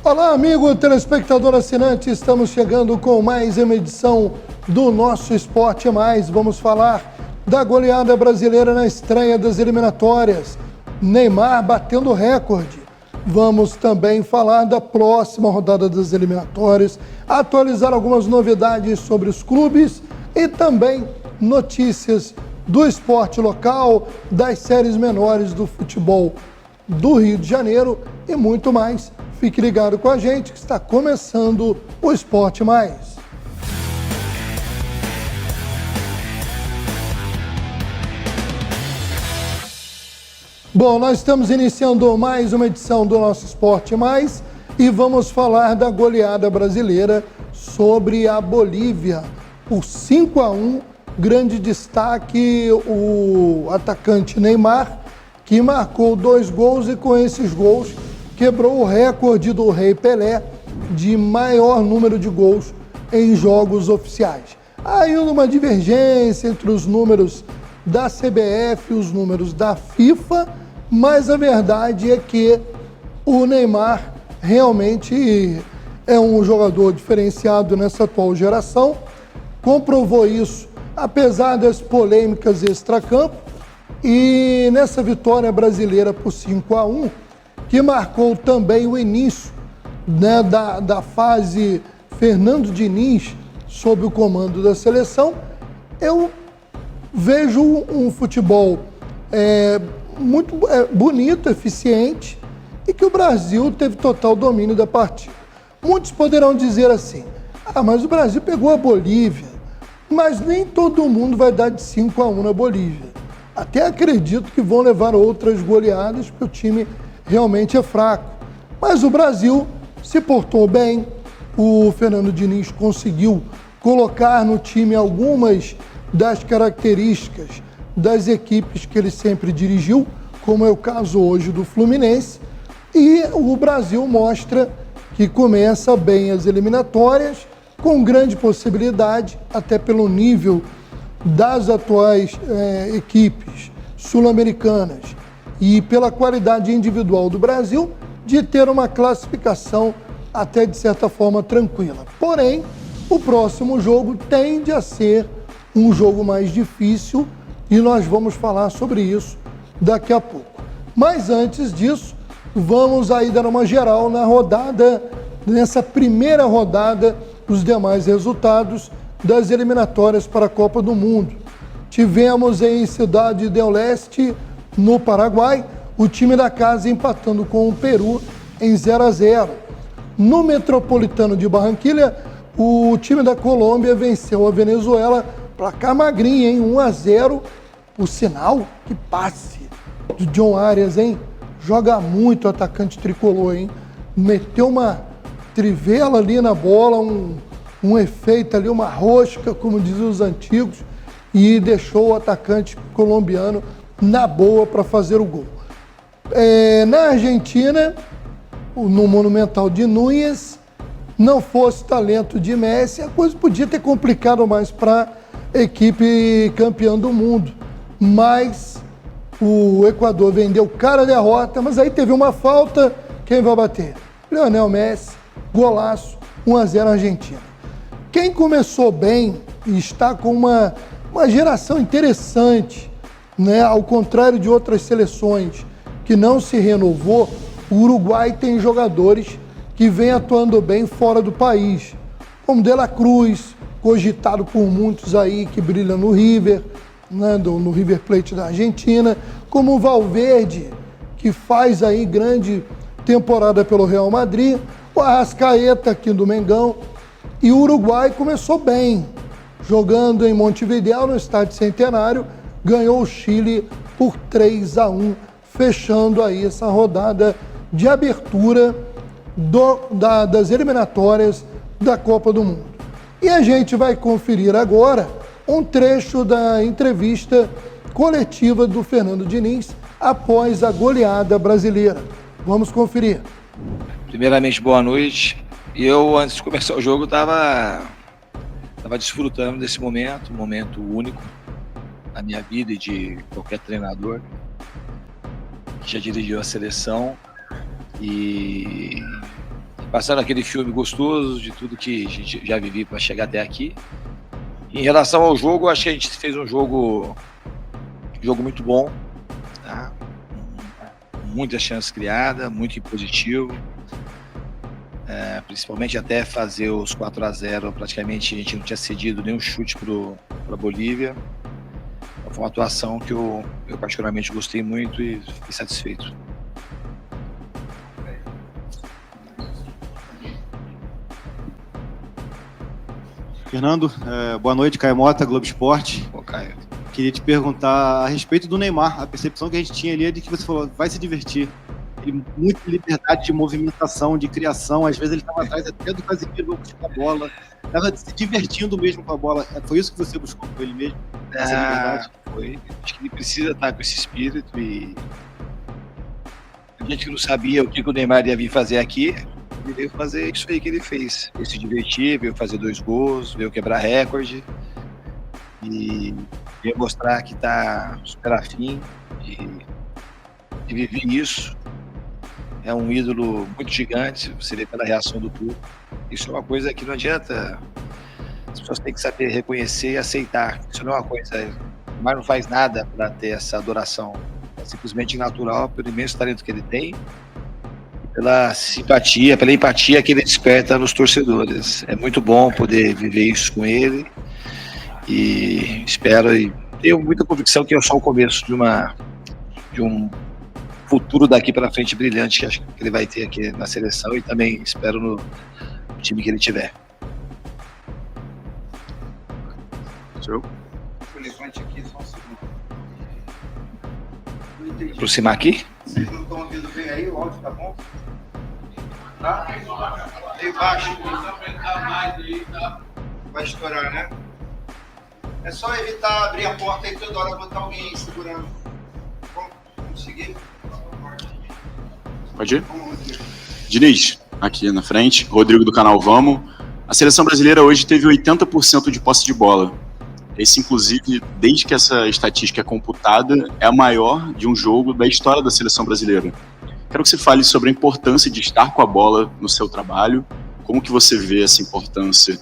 Olá, amigo telespectador assinante, estamos chegando com mais uma edição do nosso Esporte Mais. Vamos falar da goleada brasileira na estreia das eliminatórias. Neymar batendo recorde. Vamos também falar da próxima rodada das eliminatórias, atualizar algumas novidades sobre os clubes e também notícias do esporte local, das séries menores do futebol do Rio de Janeiro e muito mais. Fique ligado com a gente que está começando o Esporte Mais. Bom, nós estamos iniciando mais uma edição do nosso Esporte Mais e vamos falar da goleada brasileira sobre a Bolívia. Por 5-1, grande destaque o atacante Neymar, que marcou 2 gols e com esses gols quebrou o recorde do Rei Pelé de maior número de gols em jogos oficiais. Aí uma divergência entre os números da CBF e os números da FIFA, mas a verdade é que o Neymar realmente é um jogador diferenciado nessa atual geração, comprovou isso apesar das polêmicas extracampo e nessa vitória brasileira por 5-1, que marcou também o início, né, da fase Fernando Diniz sob o comando da seleção, eu vejo um futebol muito bonito, eficiente e que o Brasil teve total domínio da partida. Muitos poderão dizer assim, mas o Brasil pegou a Bolívia, mas nem todo mundo vai dar de 5-1 na Bolívia. Até acredito que vão levar outras goleadas, porque o time realmente é fraco. Mas o Brasil se portou bem, o Fernando Diniz conseguiu colocar no time algumas das características das equipes que ele sempre dirigiu, como é o caso hoje do Fluminense, e o Brasil mostra que começa bem as eliminatórias, com grande possibilidade, até pelo nível das atuais equipes sul-americanas e pela qualidade individual do Brasil, de ter uma classificação até de certa forma tranquila. Porém, o próximo jogo tende a ser um jogo mais difícil e nós vamos falar sobre isso daqui a pouco. Mas antes disso, vamos aí dar uma geral na rodada, nessa primeira rodada, os demais resultados das eliminatórias para a Copa do Mundo. Tivemos em Cidade del Este, no Paraguai, o time da casa empatando com o Peru em 0-0. No Metropolitano de Barranquilla, o time da Colômbia venceu a Venezuela, placar magrinho, hein? 1-0. Por sinal, que passe do John Arias, hein? Joga muito o atacante tricolor, hein? Meteu uma trivela ali na bola, um efeito ali, uma rosca, como diziam os antigos, e deixou o atacante colombiano na boa para fazer o gol. Na Argentina, no Monumental de Núñez, não fosse talento de Messi, a coisa podia ter complicado mais para a equipe campeã do mundo. Mas o Equador vendeu cara a derrota, mas aí teve uma falta, quem vai bater? Lionel Messi, golaço, 1-0 Argentina. Quem começou bem e está com uma geração interessante, né? Ao contrário de outras seleções que não se renovou, o Uruguai tem jogadores que vêm atuando bem fora do país, como De La Cruz, cogitado por muitos aí que brilha no River, né? No River Plate da Argentina, como o Valverde, que faz aí grande temporada pelo Real Madrid, o Arrascaeta aqui do Mengão. E o Uruguai começou bem, jogando em Montevideo, no Estádio Centenário, ganhou o Chile por 3-1, fechando aí essa rodada de abertura das eliminatórias da Copa do Mundo. E a gente vai conferir agora um trecho da entrevista coletiva do Fernando Diniz após a goleada brasileira. Vamos conferir. Primeiramente, boa noite. E eu, antes de começar o jogo, estava desfrutando desse momento, um momento único na minha vida e de qualquer treinador que já dirigiu a seleção. E passando aquele filme gostoso de tudo que a gente já vivi para chegar até aqui. Em relação ao jogo, acho que a gente fez um jogo muito bom, tá? Muitas chances criadas, muito impositivo, principalmente até fazer os 4-0, praticamente a gente não tinha cedido nenhum chute para a Bolívia. Então, foi uma atuação que eu particularmente gostei muito e fiquei satisfeito. Fernando, boa noite, Caio Mota, Globo Esporte. Pô, Caio. Queria te perguntar a respeito do Neymar. A percepção que a gente tinha ali é de que você falou, vai se divertir. Ele, muita liberdade de movimentação, de criação. Às vezes ele estava atrás até do Casemiro para buscar a bola. Estava se divertindo mesmo com a bola. Foi isso que você buscou com ele mesmo? Essa liberdade? Foi. Acho que ele precisa estar com esse espírito e a gente que não sabia o que o Neymar ia vir fazer aqui, ele veio fazer isso aí que ele fez. Veio se divertir, veio fazer 2 gols, veio quebrar recorde e veio mostrar que está super afim de viver isso. É um ídolo muito gigante, você vê pela reação do público. Isso é uma coisa que não adianta, as pessoas têm que saber reconhecer e aceitar. Isso não é uma coisa, o Neymar não faz nada para ter essa adoração. É simplesmente natural, pelo imenso talento que ele tem, pela simpatia, pela empatia que ele desperta nos torcedores. É muito bom poder viver isso com ele e espero e tenho muita convicção que é só o começo de um futuro daqui para frente brilhante que acho que ele vai ter aqui na seleção e também espero no time que ele tiver. Show? Aproximar aqui? Vocês não estão ouvindo bem aí? O áudio tá bom? Tá? Meio baixo. Vai estourar, né? É só evitar abrir a porta e toda hora botar alguém aí segurando. Vamos conseguir? Pode ir? Diniz, aqui na frente, Rodrigo do canal Vamos. A seleção brasileira hoje teve 80% de posse de bola. Esse, inclusive, desde que essa estatística é computada, é a maior de um jogo da história da seleção brasileira. Quero que você fale sobre a importância de estar com a bola no seu trabalho, como que você vê essa importância.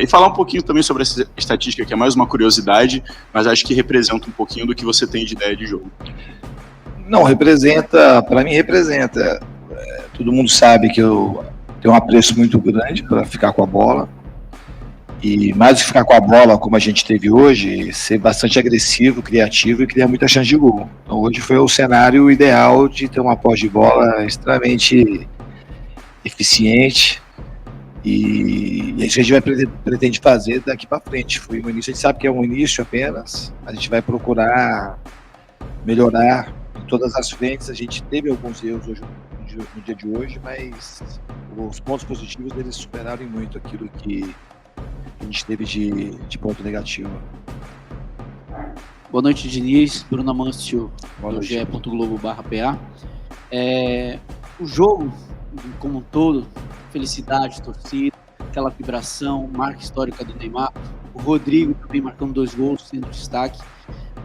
E falar um pouquinho também sobre essa estatística, que é mais uma curiosidade, mas acho que representa um pouquinho do que você tem de ideia de jogo. Não, representa, para mim representa. Todo mundo sabe que eu tenho um apreço muito grande para ficar com a bola. E mais do que ficar com a bola, como a gente teve hoje, ser bastante agressivo, criativo e criar muita chance de gol. Então, hoje foi o cenário ideal de ter uma posse de bola extremamente eficiente. E é isso que a gente pretende fazer daqui para frente. Foi um início, a gente sabe que é um início apenas, mas a gente vai procurar melhorar em todas as frentes. A gente teve alguns erros hoje, no dia de hoje, mas os pontos positivos deles superaram muito aquilo que a gente teve de ponto negativo. Boa noite, Diniz. Bruno Amâncio, do ge.globo.pa. O jogo, como um todo, felicidade, torcida, aquela vibração, marca histórica do Neymar. O Rodrigo também marcando 2 gols, sendo destaque.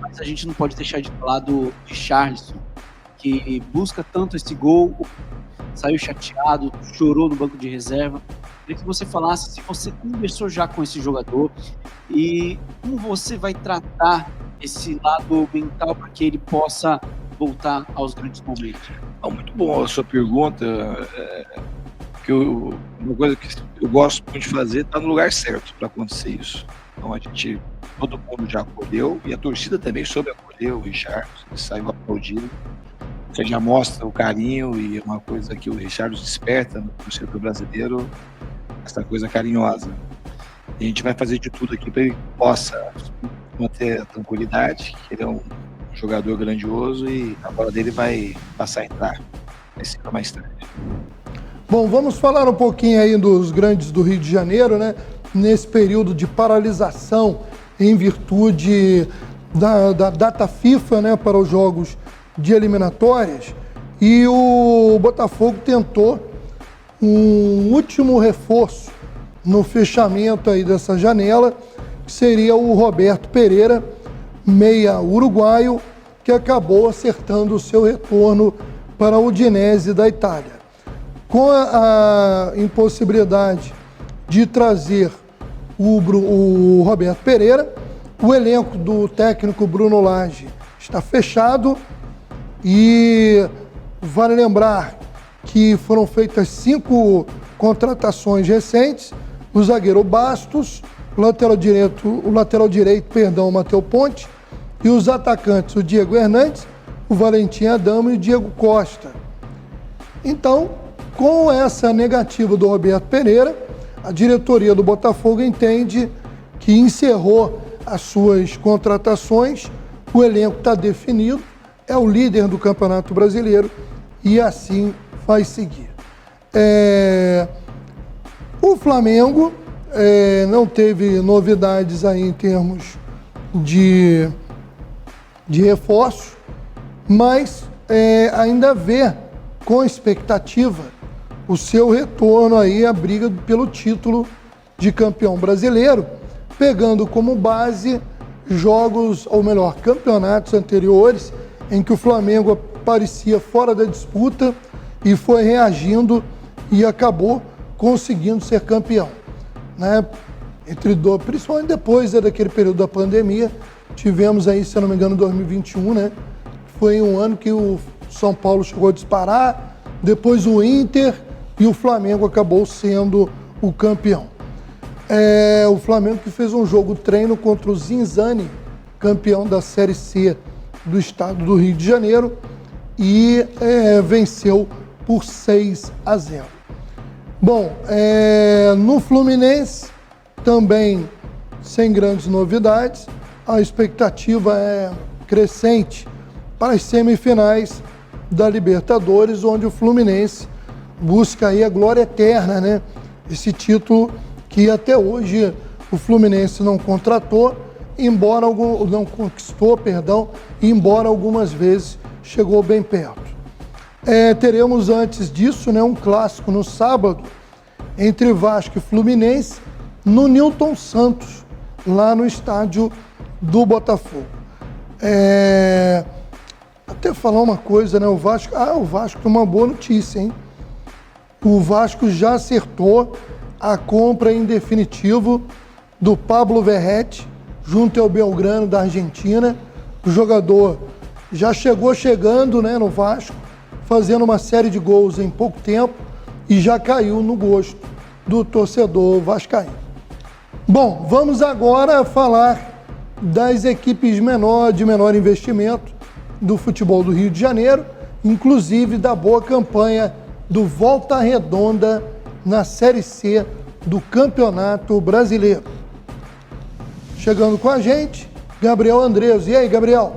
Mas a gente não pode deixar de falar do Richarlison, que busca tanto esse gol, saiu chateado, chorou no banco de reserva. Queria que você falasse se você conversou já com esse jogador e como você vai tratar esse lado mental para que ele possa voltar aos grandes momentos. Muito bom a sua pergunta. Uma coisa que eu gosto muito de fazer está no lugar certo para acontecer isso. Então todo mundo já acolheu e a torcida também soube acolher o Richarlison, ele saiu aplaudindo. Você já mostra o carinho e é uma coisa que o Richarlison desperta no torcedor brasileiro, essa coisa carinhosa. E a gente vai fazer de tudo aqui para ele possa manter a tranquilidade, que ele é um jogador grandioso e a bola dele vai passar a entrar. Vai ser mais tarde. Bom, vamos falar um pouquinho aí dos grandes do Rio de Janeiro, né? Nesse período de paralisação em virtude da data FIFA, né, para os jogos de eliminatórias. E o Botafogo tentou um último reforço no fechamento aí dessa janela, que seria o Roberto Pereira, meia uruguaio, que acabou acertando o seu retorno para a Udinese da Itália. Com a impossibilidade de trazer o Roberto Pereira, o elenco do técnico Bruno Lage está fechado e vale lembrar que foram feitas 5 contratações recentes: o zagueiro Bastos, o lateral direito, Matheus Ponte, e os atacantes, o Diego Hernandes, o Valentim Adamo e o Diego Costa. Então, com essa negativa do Roberto Pereira, a diretoria do Botafogo entende que encerrou as suas contratações, o elenco está definido, é o líder do Campeonato Brasileiro e assim vai seguir. O Flamengo não teve novidades aí em termos de reforço, mas ainda vê com expectativa o seu retorno aí à briga pelo título de campeão brasileiro, pegando como base jogos, ou melhor, campeonatos anteriores, em que o Flamengo aparecia fora da disputa e foi reagindo e acabou conseguindo ser campeão, né? Principalmente depois daquele período da pandemia, tivemos aí, se eu não me engano, 2021, né? Foi um ano que o São Paulo chegou a disparar, depois o Inter, e o Flamengo acabou sendo o campeão. O Flamengo que fez um jogo treino contra o Zinzani, campeão da Série C do estado do Rio de Janeiro, e venceu por 6-0. Bom, no Fluminense, também sem grandes novidades, a expectativa é crescente para as semifinais da Libertadores, onde o Fluminense busca aí a glória eterna, né? Esse título que até hoje o Fluminense não contratou, não conquistou, embora algumas vezes chegou bem perto. Teremos antes disso, né, um clássico no sábado entre Vasco e Fluminense no Newton Santos, lá no estádio do Botafogo. Até falar uma coisa, né? O Vasco tem uma boa notícia, hein? O Vasco já acertou a compra em definitivo do Pablo Verratti, junto ao Belgrano da Argentina. O jogador já chegando, né, no Vasco, fazendo uma série de gols em pouco tempo e já caiu no gosto do torcedor vascaíno. Bom, vamos agora falar das equipes de menor investimento do futebol do Rio de Janeiro, inclusive da boa campanha do Volta Redonda na Série C do Campeonato Brasileiro. Chegando com a gente, Gabriel Andreas. E aí, Gabriel?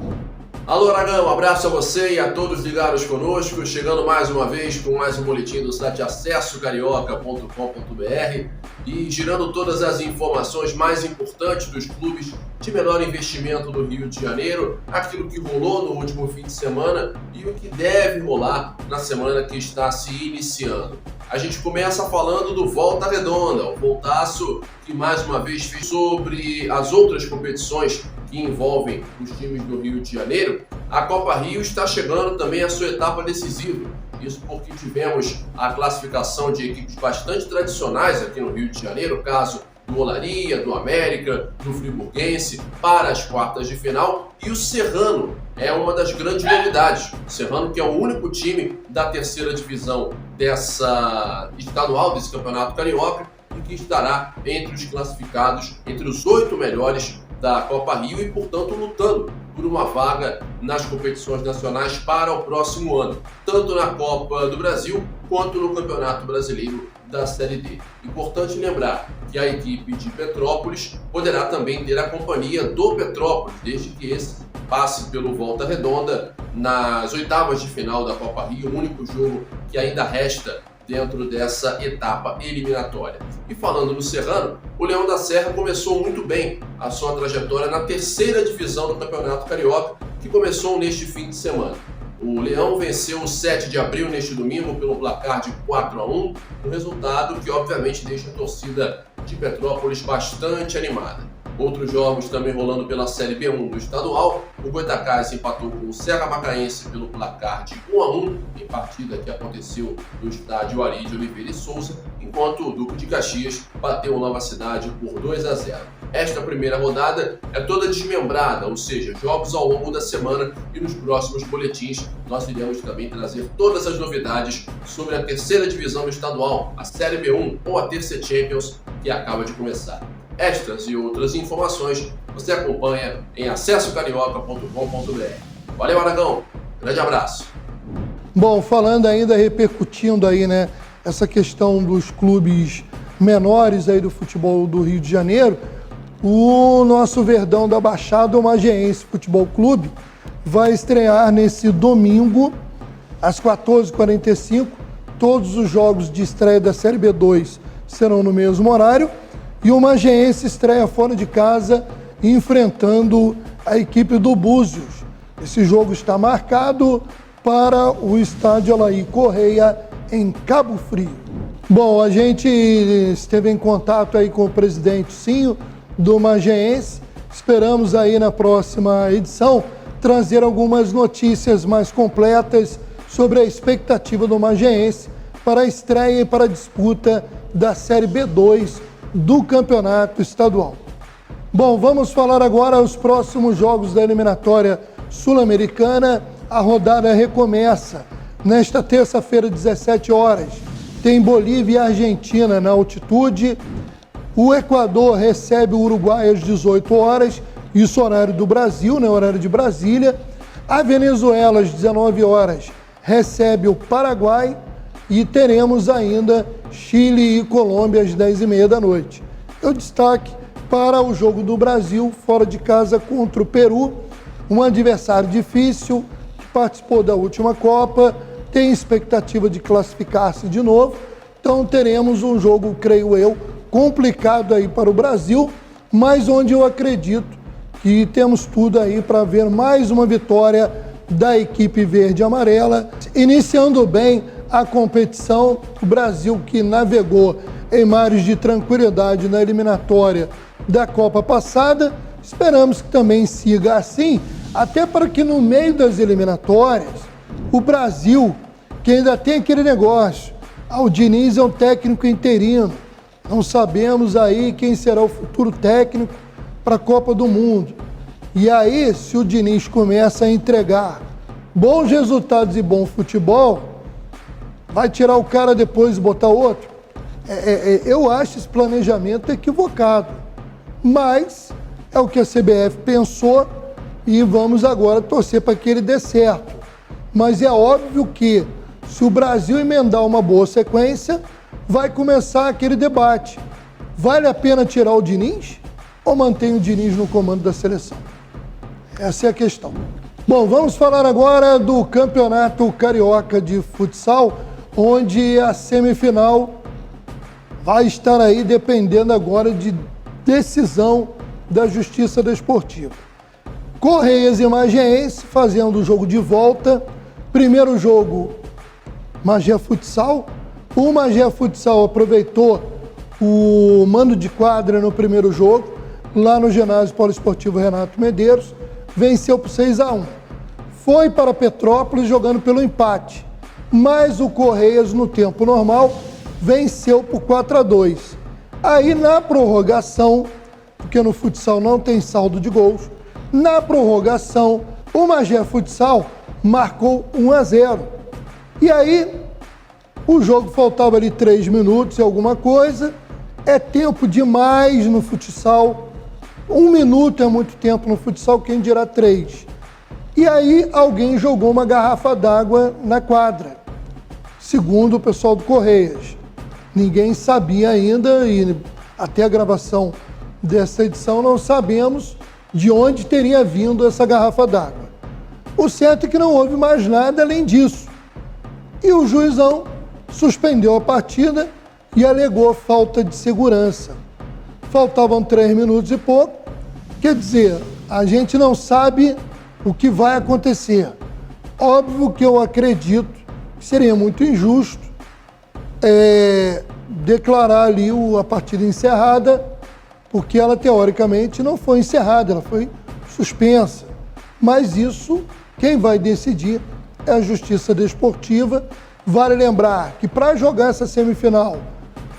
Alô, Aragão, um abraço a você e a todos ligados conosco, chegando mais uma vez com mais um boletim do site acessocarioca.com.br e girando todas as informações mais importantes dos clubes de menor investimento do Rio de Janeiro, aquilo que rolou no último fim de semana e o que deve rolar na semana que está se iniciando. A gente começa falando do Volta Redonda, o voltaço que mais uma vez fez sobre as outras competições que envolvem os times do Rio de Janeiro. A Copa Rio está chegando também à sua etapa decisiva. Isso porque tivemos a classificação de equipes bastante tradicionais aqui no Rio de Janeiro, caso do Olaria, do América, do Friburguense, para as quartas de final. E o Serrano é uma das grandes novidades. O Serrano, que é o único time da terceira divisão dessa estadual, desse Campeonato Carioca, e que estará entre os classificados, entre os 8 melhores da Copa Rio e, portanto, lutando por uma vaga nas competições nacionais para o próximo ano, tanto na Copa do Brasil quanto no Campeonato Brasileiro da Série D. Importante lembrar que a equipe de Petrópolis poderá também ter a companhia do Petrópolis, desde que esse passe pelo Volta Redonda nas oitavas de final da Copa Rio, o único jogo que ainda resta dentro dessa etapa eliminatória. E falando no Serrano, o Leão da Serra começou muito bem a sua trajetória na terceira divisão do Campeonato Carioca, que começou neste fim de semana. O Leão venceu o 7 de abril neste domingo pelo placar de 4-1, um resultado que obviamente deixa a torcida de Petrópolis bastante animada. Outros jogos também rolando pela Série B1 do estadual. O Goitacás empatou com o Serra Macaense pelo placar de 1-1, em partida que aconteceu no estádio Ari de Oliveira e Souza, enquanto o Duque de Caxias bateu o Nova Cidade por 2-0. Esta primeira rodada é toda desmembrada, ou seja, jogos ao longo da semana, e nos próximos boletins nós iremos também trazer todas as novidades sobre a terceira divisão do estadual, a Série B1 ou a Terça Champions, que acaba de começar. Estas e outras informações você acompanha em acessocarioca.com.br. Valeu, Aragão. Grande abraço. Bom, falando ainda, repercutindo aí, né, essa questão dos clubes menores aí do futebol do Rio de Janeiro, o nosso Verdão da Baixada, o Magiense Futebol Clube, vai estrear nesse domingo, às 14h45. Todos os jogos de estreia da Série B2 serão no mesmo horário. E o Magiense estreia fora de casa, enfrentando a equipe do Búzios. Esse jogo está marcado para o estádio Alaí Correia, em Cabo Frio. Bom, a gente esteve em contato aí com o presidente Cinho do Magiense. Esperamos aí na próxima edição trazer algumas notícias mais completas sobre a expectativa do Magiense para a estreia e para a disputa da Série B2 do Campeonato Estadual. Bom, vamos falar agora os próximos jogos da eliminatória sul-americana. A rodada recomeça nesta terça-feira, 17 horas. Tem Bolívia e Argentina na altitude. O Equador recebe o Uruguai às 18 horas, isso horário do Brasil, né, horário de Brasília. A Venezuela às 19 horas recebe o Paraguai. E teremos ainda Chile e Colômbia às 10h30 da noite. Eu destaque para o jogo do Brasil, fora de casa contra o Peru, um adversário difícil, que participou da última Copa, tem expectativa de classificar-se de novo. Então teremos um jogo, creio eu, complicado aí para o Brasil, mas onde eu acredito que temos tudo aí para ver mais uma vitória da equipe verde e amarela, iniciando bem a competição. O Brasil, que navegou em mares de tranquilidade na eliminatória da Copa passada, esperamos que também siga assim, até para que no meio das eliminatórias, o Brasil, que ainda tem aquele negócio, o Diniz é um técnico interino, não sabemos aí quem será o futuro técnico para a Copa do Mundo. E aí, se o Diniz começa a entregar bons resultados e bom futebol, vai tirar o cara depois e botar outro? Eu acho esse planejamento equivocado. Mas é o que a CBF pensou e vamos agora torcer para que ele dê certo. Mas é óbvio que, se o Brasil emendar uma boa sequência, vai começar aquele debate. Vale a pena tirar o Diniz ou mantém o Diniz no comando da seleção? Essa é a questão. Bom, vamos falar agora do Campeonato Carioca de Futsal, onde a semifinal vai estar aí dependendo agora de decisão da Justiça Desportiva. Correias e Magiense fazendo o jogo de volta. Primeiro jogo, Magé Futsal. O Magé Futsal aproveitou o mando de quadra no primeiro jogo, lá no ginásio poliesportivo Renato Medeiros, venceu por 6-1. Foi para Petrópolis jogando pelo empate, mas o Correias, no tempo normal, venceu por 4-2. Aí na prorrogação, porque no futsal não tem saldo de gols, na prorrogação o Magé Futsal marcou 1-0. E aí o jogo faltava ali 3 minutos e alguma coisa. É tempo demais no futsal. 1 minuto é muito tempo no futsal, quem dirá 3. E aí alguém jogou uma garrafa d'água na quadra, segundo o pessoal do Correias. Ninguém sabia ainda, e até a gravação dessa edição não sabemos de onde teria vindo essa garrafa d'água. O certo é que não houve mais nada além disso. E o juizão suspendeu a partida e alegou falta de segurança. Faltavam 3 minutos e pouco. Quer dizer, a gente não sabe o que vai acontecer. Óbvio que eu acredito que seria muito injusto declarar ali a partida encerrada porque ela teoricamente não foi encerrada, ela foi suspensa. Mas isso, quem vai decidir é a Justiça Desportiva. Vale lembrar que para jogar essa semifinal,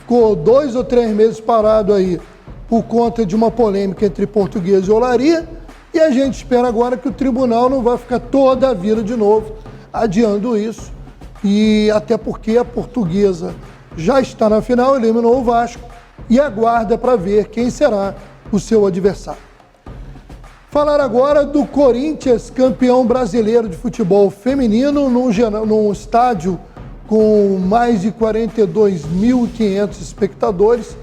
ficou 2 ou 3 meses parado aí por conta de uma polêmica entre Portuguesa e Olaria, e a gente espera agora que o tribunal não vai ficar toda a vida de novo adiando isso, e até porque a Portuguesa já está na final, eliminou o Vasco e aguarda para ver quem será o seu adversário. Falar agora do Corinthians, campeão brasileiro de futebol feminino, num estádio com mais de 42.500 espectadores,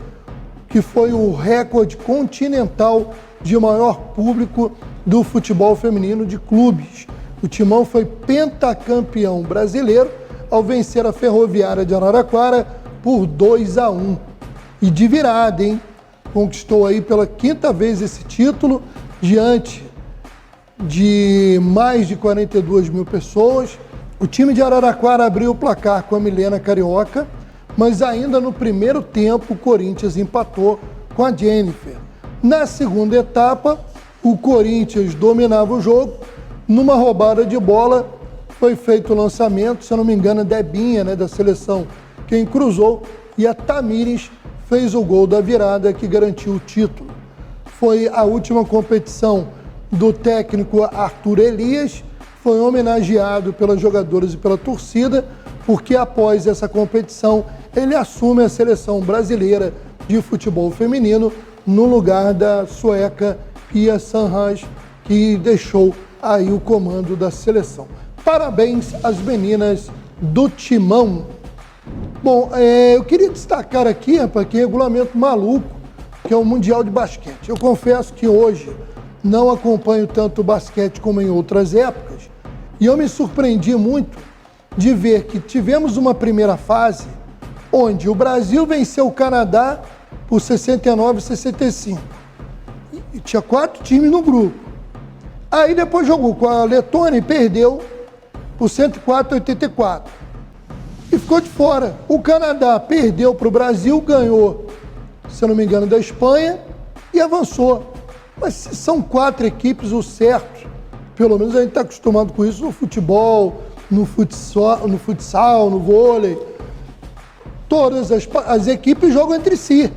que foi o recorde continental de maior público do futebol feminino de clubes. O Timão foi pentacampeão brasileiro ao vencer a Ferroviária de Araraquara por 2-1. E de virada, hein? Conquistou aí pela 5ª vez esse título, diante de mais de 42 mil pessoas. O time de Araraquara abriu o placar com a Milena Carioca, mas ainda no primeiro tempo o Corinthians empatou com a Jennifer. Na segunda etapa, o Corinthians dominava o jogo. Numa roubada de bola, foi feito o lançamento, se eu não me engano, a Debinha, né, da seleção, quem cruzou, e a Tamires fez o gol da virada que garantiu o título. Foi a última competição do técnico Arthur Elias, foi homenageado pelas jogadoras e pela torcida, porque após essa competição ele assume a seleção brasileira de futebol feminino no lugar da sueca Pia Sundhage, que deixou aí o comando da seleção. Parabéns às meninas do Timão. Bom, eu queria destacar aqui, rapaz, que regulamento maluco, que é o Mundial de Basquete. Eu confesso que hoje não acompanho tanto o basquete como em outras épocas, e eu me surpreendi muito de ver que tivemos uma primeira fase onde o Brasil venceu o Canadá por 69-65. E tinha 4 times no grupo. Aí depois jogou com a Letônia e perdeu por 104-84. E ficou de fora. O Canadá perdeu para o Brasil, ganhou, se eu não me engano, da Espanha e avançou. Mas se são 4 equipes, o certo, pelo menos a gente está acostumado com isso no futebol, no futsal, no vôlei. Todas as equipes jogam entre si.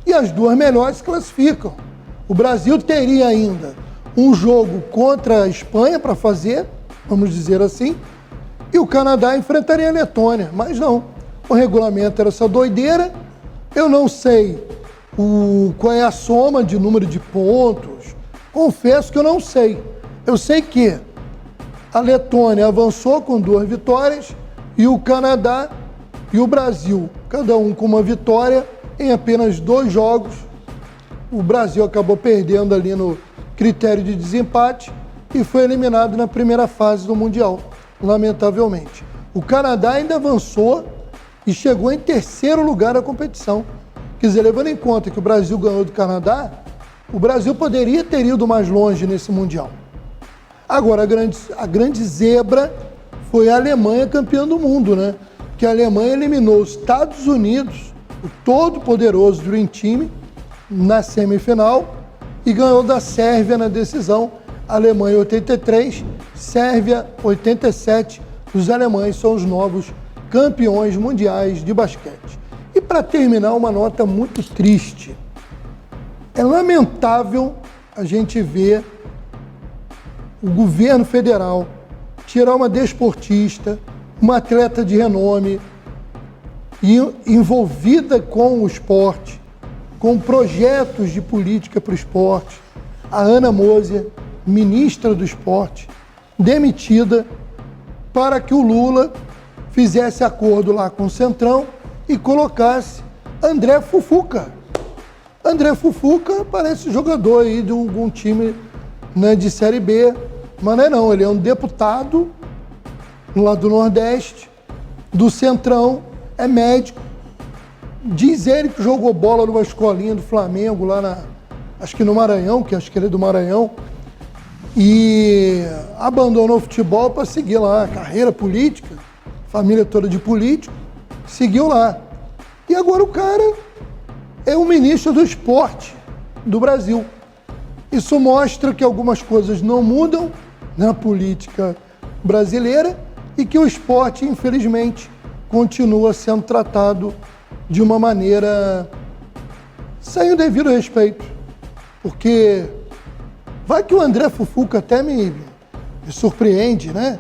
E as 2 melhores se classificam. O Brasil teria ainda um jogo contra a Espanha para fazer, vamos dizer assim, e o Canadá enfrentaria a Letônia, mas não. O regulamento era essa doideira. Eu não sei qual é a soma de número de pontos. Confesso que eu não sei. Eu sei que a Letônia avançou com 2 vitórias e o Canadá e o Brasil, cada um com uma vitória em apenas 2 jogos. O Brasil acabou perdendo ali no critério de desempate e foi eliminado na primeira fase do Mundial, lamentavelmente. O Canadá ainda avançou e chegou em 3º lugar na competição. Quer dizer, levando em conta que o Brasil ganhou do Canadá, o Brasil poderia ter ido mais longe nesse Mundial. Agora, a grande zebra foi a Alemanha campeã do mundo, né? Que a Alemanha eliminou os Estados Unidos, o todo-poderoso Dream Team, na semifinal, e ganhou da Sérvia na decisão. Alemanha 83, Sérvia 87. Os alemães são os novos campeões mundiais de basquete. E para terminar, uma nota muito triste. É lamentável a gente ver o governo federal tirar uma desportista, uma atleta de renome, envolvida com o esporte, com projetos de política para o esporte, a Ana Moser, ministra do esporte, demitida, para que o Lula fizesse acordo lá com o Centrão e colocasse André Fufuca. André Fufuca parece jogador aí de um time, né, de Série B, mas não é não, ele é um deputado lá do Nordeste, do Centrão, é médico. Diz ele que jogou bola numa escolinha do Flamengo, lá acho que no Maranhão, que acho que ele é do Maranhão, e abandonou o futebol para seguir lá a carreira política, família toda de político, seguiu lá. E agora o cara é o ministro do esporte. do Brasil. Isso mostra que algumas coisas não mudam na política brasileira e que o esporte, infelizmente, continua sendo tratado de uma maneira sem o devido respeito. Porque vai que o André Fufuca até me surpreende, né?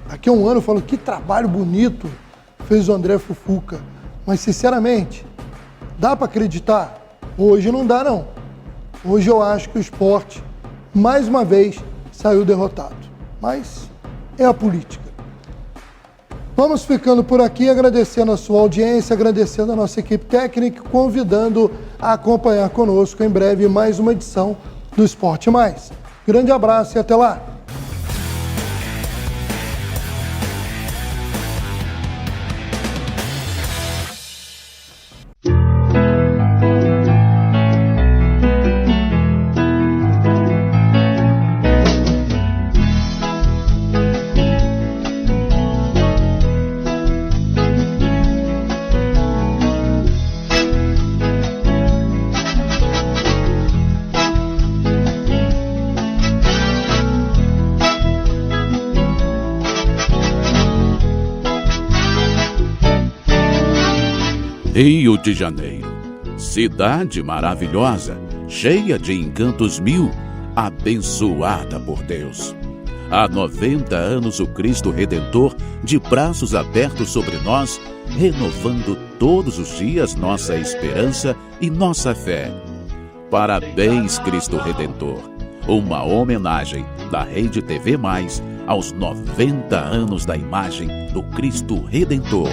Daqui a um ano eu falo, que trabalho bonito fez o André Fufuca. Mas, sinceramente, dá para acreditar? Hoje não dá, não. Hoje eu acho que o esporte, mais uma vez, saiu derrotado. Mas é a política. Vamos ficando por aqui, agradecendo a sua audiência, agradecendo a nossa equipe técnica, convidando a acompanhar conosco em breve mais uma edição do Esporte Mais. Grande abraço e até lá! Rio de Janeiro, cidade maravilhosa, cheia de encantos mil, abençoada por Deus. Há 90 anos o Cristo Redentor, de braços abertos sobre nós, renovando todos os dias nossa esperança e nossa fé. Parabéns, Cristo Redentor. Uma homenagem da Rede TV Mais aos 90 anos da imagem do Cristo Redentor.